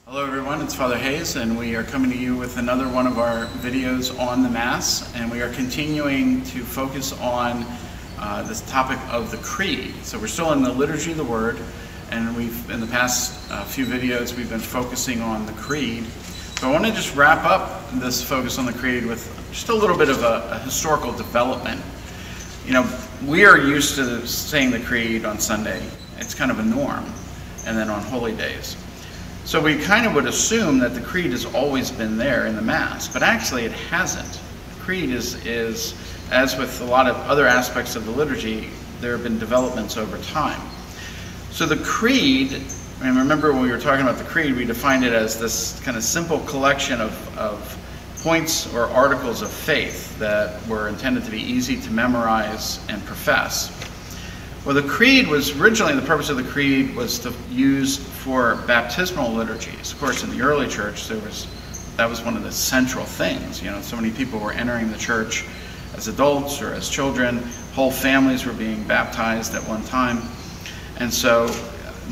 Hello everyone, it's Father Hayes, and we are coming to you with another one of our videos on the Mass, and we are continuing to focus on this topic of the Creed. So we're still in the Liturgy of the Word, and in the past few videos we've been focusing on the Creed. So I want to just wrap up this focus on the Creed with just a little bit of a historical development. You know, we are used to saying the Creed on Sunday. It's kind of a norm, and then on holy days. So we kind of would assume that the Creed has always been there in the Mass, but actually it hasn't. The Creed is, as with a lot of other aspects of the liturgy, there have been developments over time. So the Creed, and remember when we were talking about the Creed, we defined it as this kind of simple collection of points or articles of faith that were intended to be easy to memorize and profess. Well, the Creed was originally, the purpose of the Creed was to use for baptismal liturgies. Of course, in the early church, that was one of the central things. You know, so many people were entering the church as adults or as children. Whole families were being baptized at one time. And so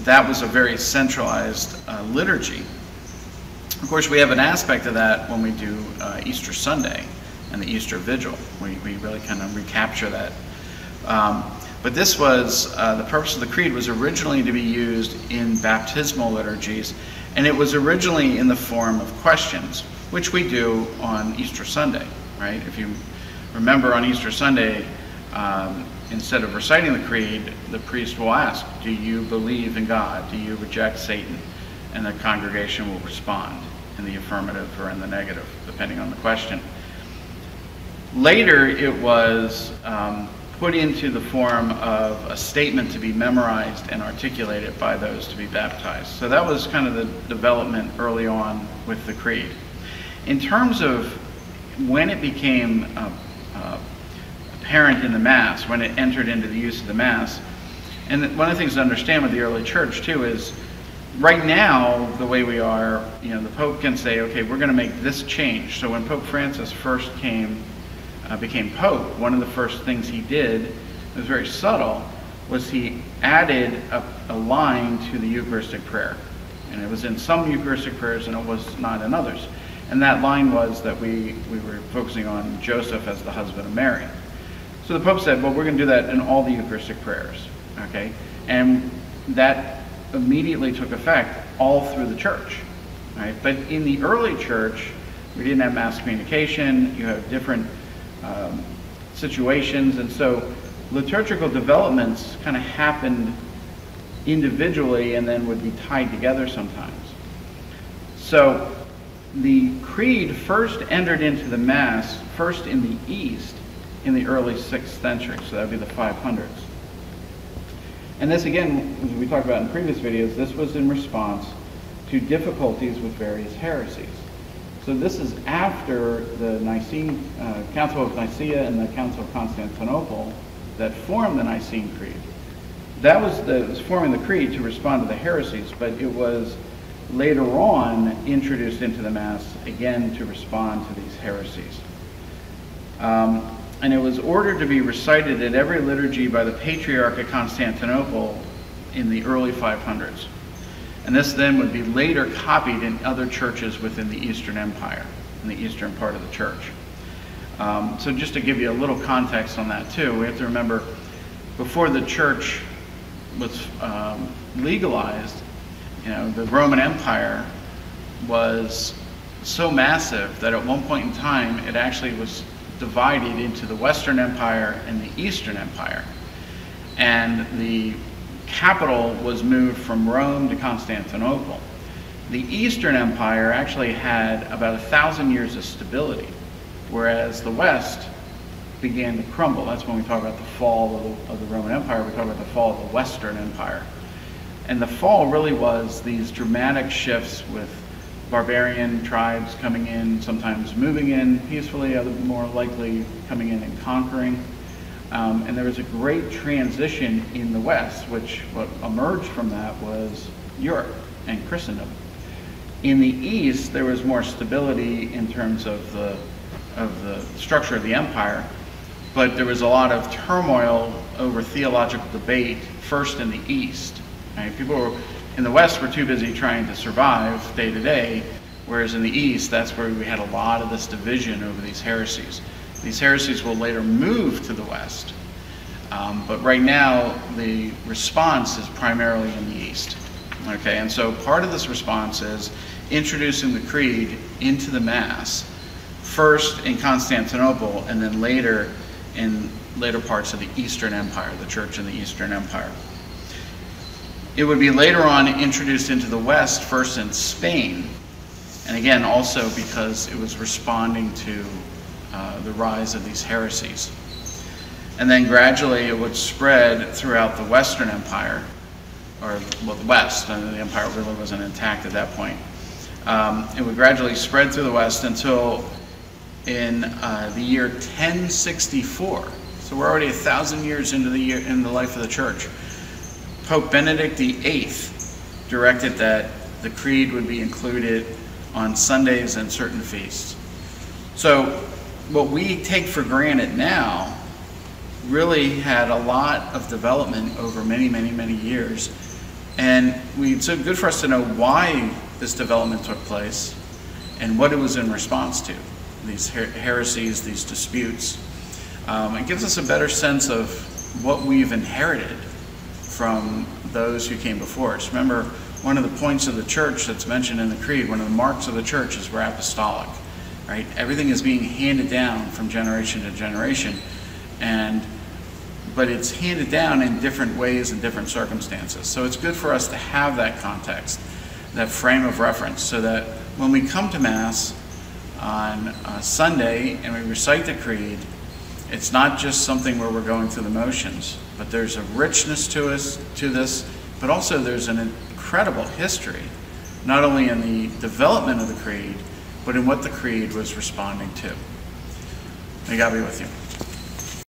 that was a very centralized liturgy. Of course, we have an aspect of that when we do Easter Sunday and the Easter Vigil. We really kind of recapture that. But this was, the purpose of the Creed was originally to be used in baptismal liturgies, and it was originally in the form of questions, which we do on Easter Sunday, right? If you remember, on Easter Sunday, instead of reciting the Creed, the priest will ask, do you believe in God? Do you reject Satan? And the congregation will respond in the affirmative or in the negative, depending on the question. Later, it was put into the form of a statement to be memorized and articulated by those to be baptized. So that was kind of the development early on with the Creed. In terms of when it became apparent in the Mass, when it entered into the use of the Mass, and one of the things to understand with the early church too is, right now, the way we are, you know, the Pope can say, okay, we're going to make this change. So when Pope Francis first became Pope, one of the first things he did, it was very subtle, was he added a line to the Eucharistic prayer. And it was in some Eucharistic prayers and it was not in others. And that line was that we were focusing on Joseph as the husband of Mary. So the Pope said, well, we're going to do that in all the Eucharistic prayers, okay? And that immediately took effect all through the church, right? But in the early church, we didn't have mass communication. You have different situations, and so liturgical developments kind of happened individually and then would be tied together sometimes. So the Creed first entered into the Mass first in the East in the early 6th century, so that would be the 500s. And this, again, as we talked about in previous videos, this was in response to difficulties with various heresies. So this is after the Council of Nicaea and the Council of Constantinople that formed the Nicene Creed. That was forming the Creed to respond to the heresies, but it was later on introduced into the Mass again to respond to these heresies. And it was ordered to be recited at every liturgy by the Patriarch of Constantinople in the early 500s. And this then would be later copied in other churches within the Eastern Empire, in the eastern part of the church. So just to give you a little context on that too, we have to remember, before the church was legalized, you know, the Roman Empire was so massive that at one point in time it actually was divided into the Western Empire and the Eastern Empire. And the capital was moved from Rome to Constantinople. The Eastern Empire actually had about 1,000 years of stability, whereas the West began to crumble. That's when we talk about the fall of the Roman Empire, we talk about the fall of the Western Empire. And the fall really was these dramatic shifts with barbarian tribes coming in, sometimes moving in peacefully, more likely coming in and conquering. And there was a great transition in the West, what emerged from that was Europe and Christendom. In the East, there was more stability in terms of the structure of the empire, but there was a lot of turmoil over theological debate first in the East. Right? People were in the West, we're too busy trying to survive day to day, whereas in the East, that's where we had a lot of this division over these heresies. These heresies will later move to the West, but right now the response is primarily in the East. Okay, and so part of this response is introducing the Creed into the Mass, first in Constantinople and then later in later parts of the Eastern Empire, the Church in the Eastern Empire. It would be later on introduced into the West, first in Spain, and again also because it was responding to the rise of these heresies. And then gradually it would spread throughout the Western Empire, or well, the West, and the empire really wasn't intact at that point. It would gradually spread through the West until in the year 1064. So we're already 1,000 years into the life of the Church. Pope Benedict VIII directed that the Creed would be included on Sundays and certain feasts. So what we take for granted now really had a lot of development over many, many, many years. And it's so good for us to know why this development took place and what it was in response to, these heresies, these disputes. It gives us a better sense of what we've inherited from those who came before us. Remember, one of the points of the Church that's mentioned in the Creed, one of the marks of the Church is we're apostolic, right? Everything is being handed down from generation to generation, but it's handed down in different ways and different circumstances. So it's good for us to have that context, that frame of reference, so that when we come to Mass on Sunday and we recite the Creed, it's not just something where we're going through the motions, but there's a richness to this, but also there's an incredible history, not only in the development of the Creed, but in what the Creed was responding to. May God be with you.